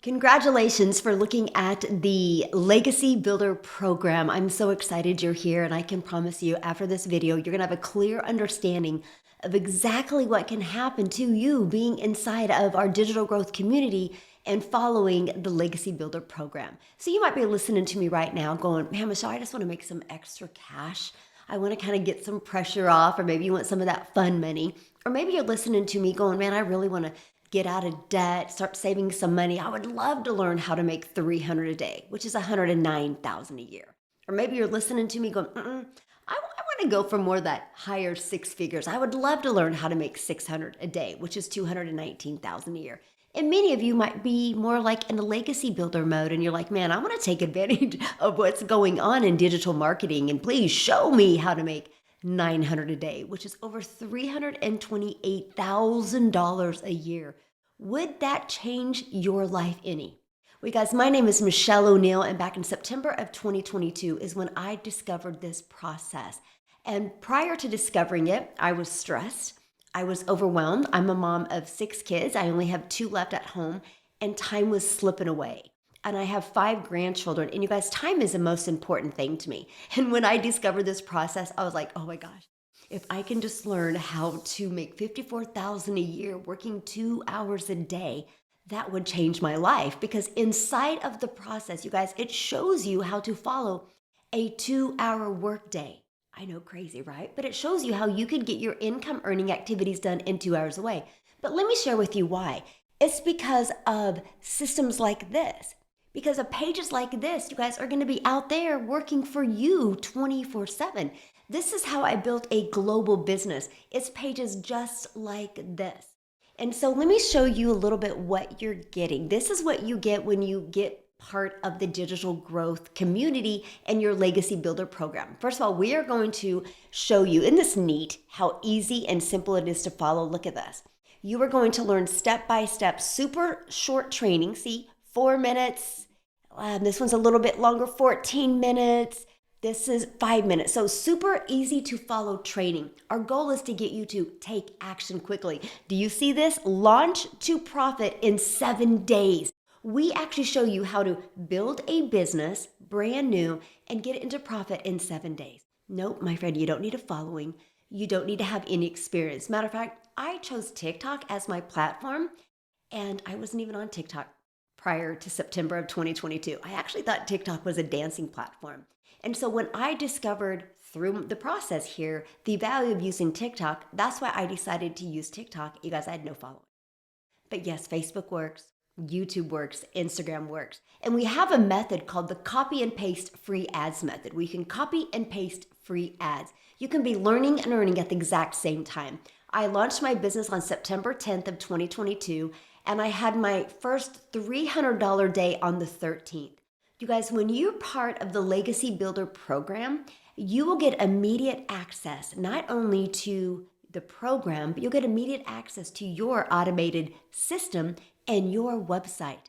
Congratulations for looking at the Legacy Builder program. I'm so excited you're here, and I can promise you after this video, you're gonna have a clear understanding of exactly what can happen to you being inside of our digital growth community and following the Legacy Builder program. So you might be listening to me right now going, man, Michelle, I just wanna make some extra cash. I wanna kind of get some pressure off, or maybe you want some of that fun money. Or maybe you're listening to me going, man, I really wanna get out of debt, start saving some money. I would love to learn how to make 300 a day, which is 109,000 a year. Or maybe you're listening to me going, I want to go for more of that higher six figures. I would love to learn how to make 600 a day, which is 219,000 a year. And many of you might be more like in the legacy builder mode, and you're like, man, I want to take advantage of what's going on in digital marketing, and please show me how to make 900 a day, which is over $328,000 a year. Would that change your life any? Well, guys, my name is Michelle O'Neill, and back in September of 2022 is when I discovered this process. And prior to discovering it, I was stressed. I was overwhelmed. I'm a mom of 6 kids. I only have 2 left at home, and time was slipping away. And I have 5 grandchildren. And you guys, time is the most important thing to me. And when I discovered this process, I was like, oh my gosh, if I can just learn how to make $54,000 a year working 2 hours a day, that would change my life. Because inside of the process, you guys, it shows you how to follow a 2-hour workday. I know, crazy, right? But it shows you how you could get your income earning activities done in 2 hours away. But let me share with you why. It's because of systems like this. Because of pages like this, you guys are going to be out there working for you 24/7. This is how I built a global business. It's pages just like this. And so let me show you a little bit what you're getting. This is what you get when you get part of the digital growth community and your Legacy Builder program. First of all, we are going to show you, isn't this neat, how easy and simple it is to follow? Look at this. You are going to learn step-by-step, super short training. See, 4 minutes. This one's a little bit longer, 14 minutes. This is 5 minutes. So super easy to follow training. Our goal is to get you to take action quickly. Do you see this? Launch to profit in 7 days. We actually show you how to build a business brand new and get it into profit in 7 days. Nope, my friend, you don't need a following. You don't need to have any experience. Matter of fact, I chose TikTok as my platform, and I wasn't even on TikTok prior to September of 2022. I actually thought TikTok was a dancing platform. And so when I discovered through the process here the value of using TikTok, that's why I decided to use TikTok. You guys, I had no following. But yes, Facebook works, YouTube works, Instagram works. And we have a method called the copy and paste free ads method, where you can copy and paste free ads. You can be learning and earning at the exact same time. I launched my business on September 10th of 2022, and I had my first $300 day on the 13th. You guys, when you're part of the Legacy Builder program, you will get immediate access, not only to the program, but you'll get immediate access to your automated system and your website.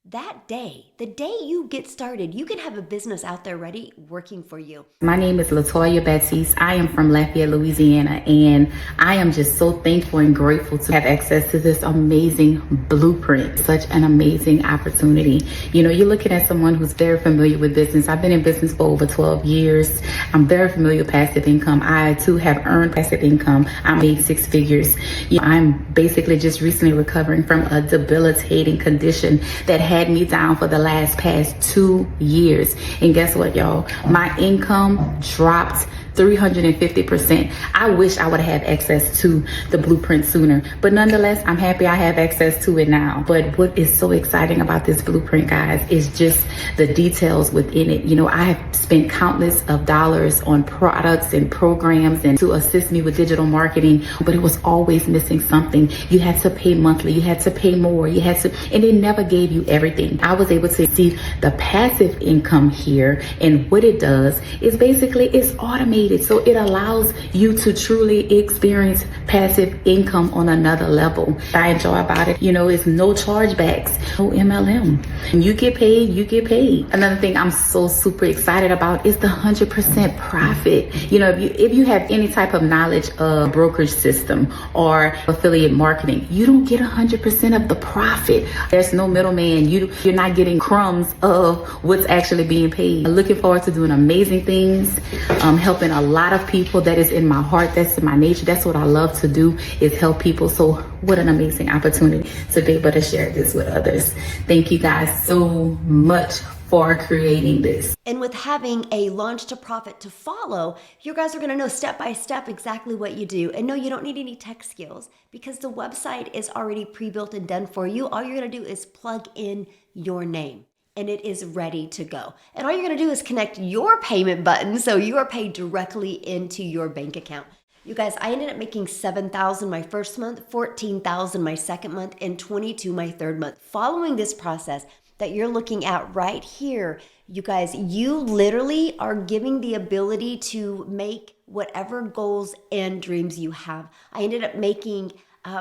That day, the day you get started, you can have a business out there ready working for you. My name is Latoya Baptiste. I am from Lafayette, Louisiana, and I am just so thankful and grateful to have access to this amazing blueprint, such an amazing opportunity. You know, you're looking at someone who's very familiar with business. I've been in business for over 12 years. I'm very familiar with passive income. I too have earned passive income. I made 6 figures. You know, I'm basically just recently recovering from a debilitating condition that had me down for the past 2 years. And guess what, y'all? My income dropped 350%. I wish I would have had access to the blueprint sooner, but nonetheless, I'm happy I have access to it now. But what is so exciting about this blueprint, guys, is just the details within it. You know, I have spent countless of dollars on products and programs and to assist me with digital marketing, but it was always missing something. You had to pay monthly, you had to pay more, you had to, and they never gave you everything. everything. I was able to see the passive income here, and what it does is basically it's automated. So it allows you to truly experience passive income on another level. I enjoy about it, it's no chargebacks, no MLM. When you get paid, you get paid. Another thing I'm so super excited about is the 100% profit. If you have any type of knowledge of brokerage system or affiliate marketing, you don't get 100% of the profit. There's no middleman. You're not getting crumbs of what's actually being paid. I'm looking forward to doing amazing things, helping a lot of people. That is in my heart. That's in my nature. That's what I love to do, is help people. So what an amazing opportunity to be able to share this with others. Thank you guys so much for creating this. And with having a launch to profit to follow, you guys are going to know step by step exactly what you do. And no, you don't need any tech skills because the website is already pre-built and done for you. All you're going to do is plug in your name and it is ready to go. And all you're going to do is connect your payment button so you are paid directly into your bank account. You guys, I ended up making $7,000 my first month, $14,000 my second month, and $22,000 my third month. Following this process that you're looking at right here, you guys, you literally are giving the ability to make whatever goals and dreams you have. I ended up making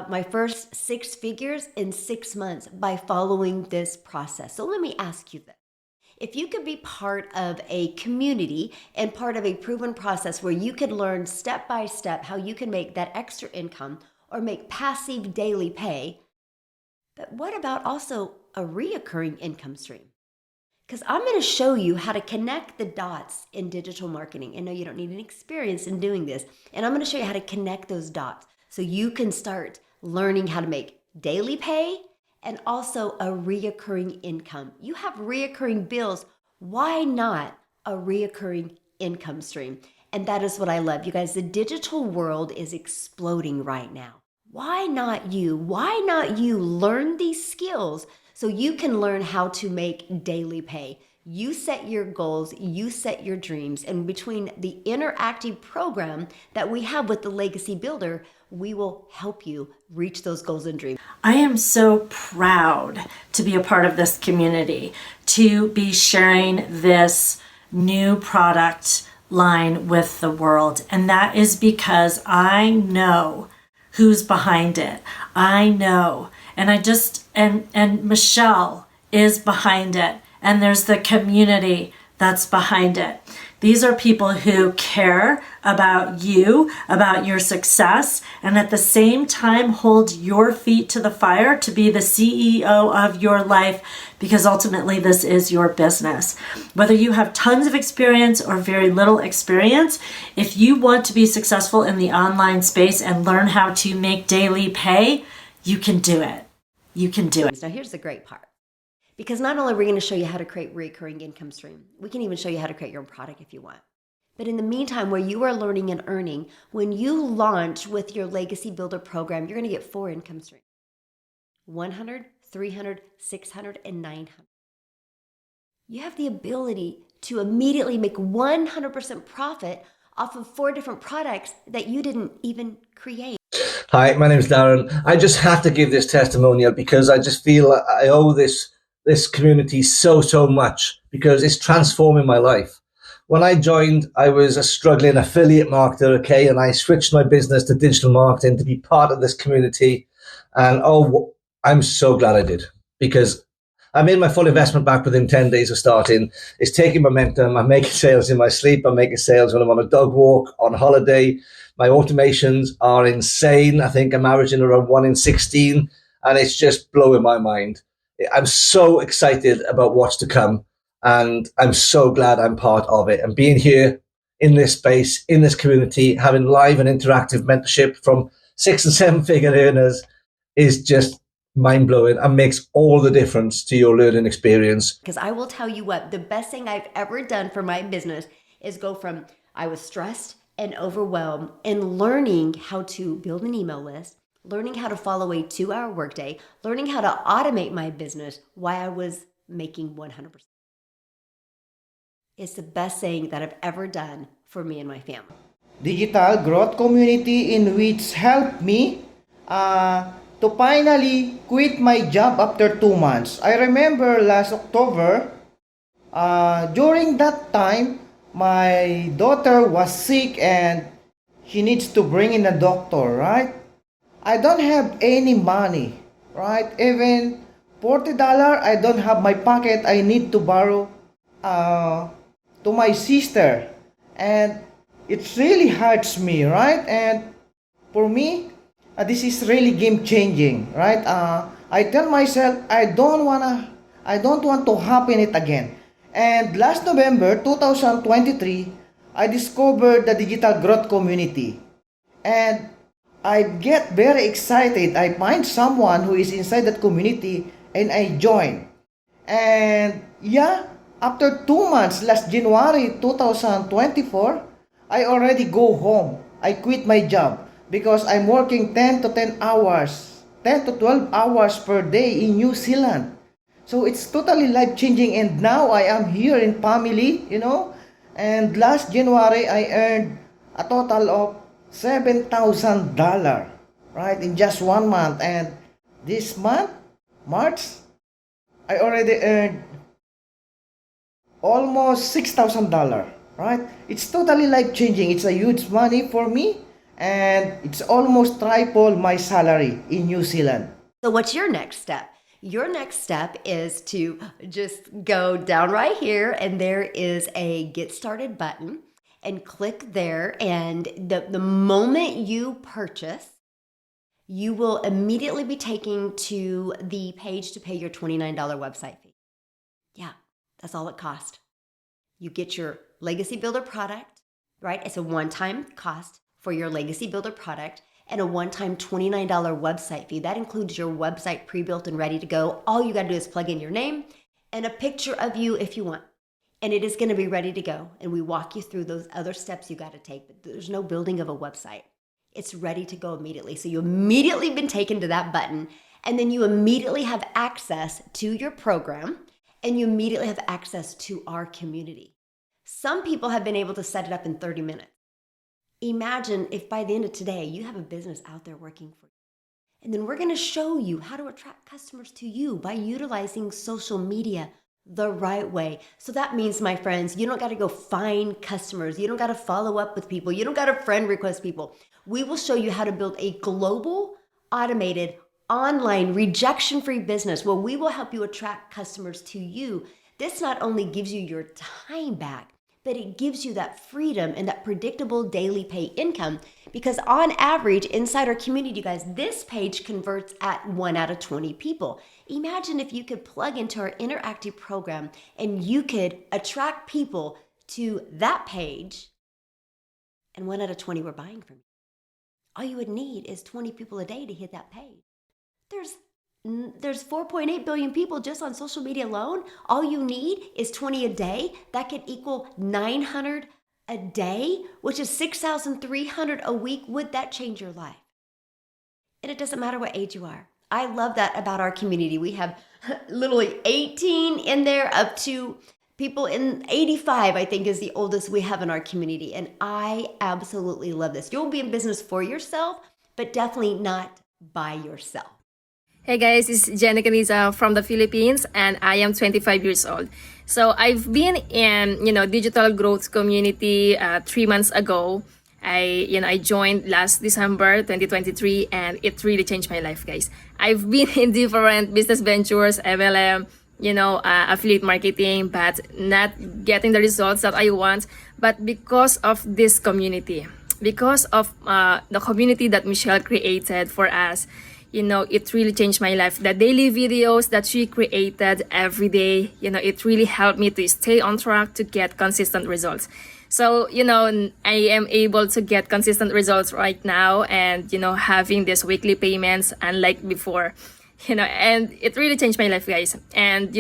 my first 6 figures in 6 months by following this process. So let me ask you this. If you could be part of a community and part of a proven process where you could learn step by step how you can make that extra income or make passive daily pay, but what about also a reoccurring income stream? Because I'm going to show you how to connect the dots in digital marketing. And no, you don't need any experience in doing this. And I'm going to show you how to connect those dots so you can start learning how to make daily pay and also a reoccurring income. You have reoccurring bills. Why not a reoccurring income stream? And that is what I love. You guys, the digital world is exploding right now. Why not you? Why not you learn these skills so you can learn how to make daily pay? You set your goals, you set your dreams, and between the interactive program that we have with the Legacy Builder, we will help you reach those goals and dreams. I am so proud to be a part of this community, to be sharing this new product line with the world. And that is because I know who's behind it. I know. And and Michelle is behind it. And there's the community that's behind it. These are people who care about you, about your success, and at the same time hold your feet to the fire to be the CEO of your life, because ultimately this is your business. Whether you have tons of experience or very little experience, if you want to be successful in the online space and learn how to make daily pay, you can do it. You can do it. Now here's the great part. Because not only are we going to show you how to create recurring income stream, we can even show you how to create your own product if you want. But in the meantime, where you are learning and earning, when you launch with your Legacy Builder program, you're going to get 4 income streams: 100, 300, 600, and 900. You have the ability to immediately make 100% profit off of 4 different products that you didn't even create. Hi, my name is Darren. I just have to give this testimonial because I just feel I owe this community so much, because it's transforming my life. When I joined, I was a struggling affiliate marketer, okay, and I switched my business to digital marketing to be part of this community. And I'm so glad I did, because I made my full investment back within 10 days of starting. It's taking momentum. I'm making sales in my sleep. I'm making sales when I'm on a dog walk, on holiday. My automations are insane. I think I'm averaging around 1 in 16, and it's just blowing my mind. I'm so excited about what's to come, and I'm so glad I'm part of it. And being here in this space, in this community, having live and interactive mentorship from 6 and 7 figure earners is just mind-blowing and makes all the difference to your learning experience. Because I will tell you what, the best thing I've ever done for my business is go from I was stressed and overwhelmed and learning how to build an email list, learning how to follow a 2-hour workday, learning how to automate my business while I was making 100%. It's the best thing that I've ever done for me and my family. Digital growth community in which helped me to finally quit my job after 2 months. I remember last October, during that time, my daughter was sick and she needs to bring in a doctor, right? I don't have any money, right? Even $40 I don't have my pocket. I need to borrow uh, to my sister. And it really hurts me, right? And for me, this is really game changing, right? I tell myself I don't want to happen it again. And last November 2023, I discovered the digital growth community. And I get very excited. I find someone who is inside that community and I join. And yeah, after 2 months, last January 2024, I already go home. I quit my job because I'm working 10 to 10 hours, 10 to 12 hours per day in New Zealand. So it's totally life changing and now I am here in family. And last January I earned a total of $7,000, right, in just 1 month. And this month, March, I already earned almost $6,000, right? It's totally life changing. It's a huge money for me, and it's almost triple my salary in New Zealand. So, what's your next step? Your next step is to just go down right here, and there is a Get Started button, and click there. And the moment you purchase, you will immediately be taken to the page to pay your $29 website fee. Yeah, that's all it costs. You get your Legacy Builder product, right? It's a one-time cost for your Legacy Builder product and a one-time $29 website fee. That includes your website pre-built and ready to go. All you got to do is plug in your name and a picture of you if you want. And it is going to be ready to go. And we walk you through those other steps you got to take. But there's no building of a website. It's ready to go immediately. So you immediately been taken to that button, and then you immediately have access to your program, and you immediately have access to our community. Some people have been able to set it up in 30 minutes. Imagine if by the end of today, you have a business out there working for you. And then we're going to show you how to attract customers to you by utilizing social media the right way. So that means, my friends, you don't got to go find customers. You don't got to follow up with people. You don't got to friend request people. We will show you how to build a global, automated, online, rejection-free business where we will help you attract customers to you. This not only gives you your time back, but it gives you that freedom and that predictable daily pay income, because on average inside our community, guys, this page converts at 1 out of 20 people. Imagine if you could plug into our interactive program and you could attract people to that page and 1 out of 20 were buying from you. All you would need is 20 people a day to hit that page. There's 4.8 billion people just on social media alone. All you need is 20 a day. That could equal 900 a day, which is 6,300 a week. Would that change your life? And it doesn't matter what age you are. I love that about our community. We have literally 18 in there up to people in 85, I think, is the oldest we have in our community. And I absolutely love this. You'll be in business for yourself, but definitely not by yourself. Hey guys, it's Jenny Caniza from the Philippines, and I am 25 years old. So I've been in, digital growth community 3 months ago. I joined last December 2023, and it really changed my life, guys. I've been in different business ventures, MLM, affiliate marketing, but not getting the results that I want. But because of this community, because of the community that Michelle created for us, it really changed my life. The daily videos that she created every day, it really helped me to stay on track to get consistent results. So, I am able to get consistent results right now, and, having these weekly payments unlike before, and it really changed my life, guys. And,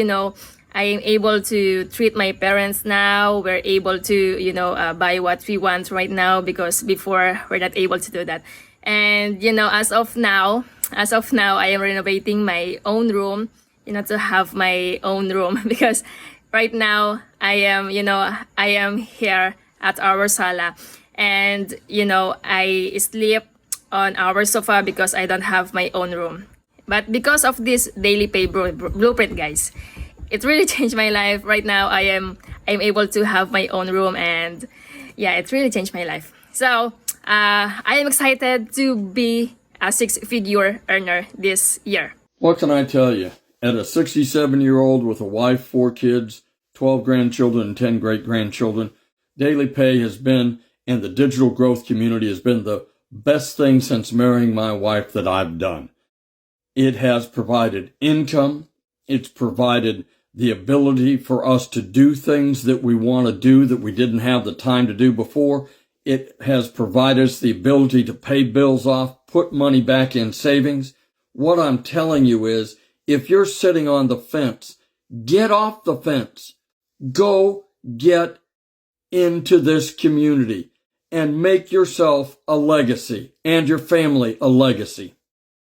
I am able to treat my parents now. We're able to, buy what we want right now, because before we're not able to do that. And, as of now, I am renovating my own room, to have my own room because right now I am here at our sala, and, I sleep on our sofa because I don't have my own room. But because of this daily pay blueprint, guys, it really changed my life. Right now, I'm able to have my own room, and yeah, it really changed my life. So I am excited to be a six-figure earner this year. What can I tell you? At a 67-year-old with a wife, 4 kids, 12 grandchildren, and 10 great-grandchildren, Daily Pay has been, and the digital growth community has been the best thing since marrying my wife that I've done. It has provided income. It's provided the ability for us to do things that we want to do that we didn't have the time to do before. It has provided us the ability to pay bills off, put money back in savings. What I'm telling you is, if you're sitting on the fence, get off the fence. Go get into this community and make yourself a legacy and your family a legacy.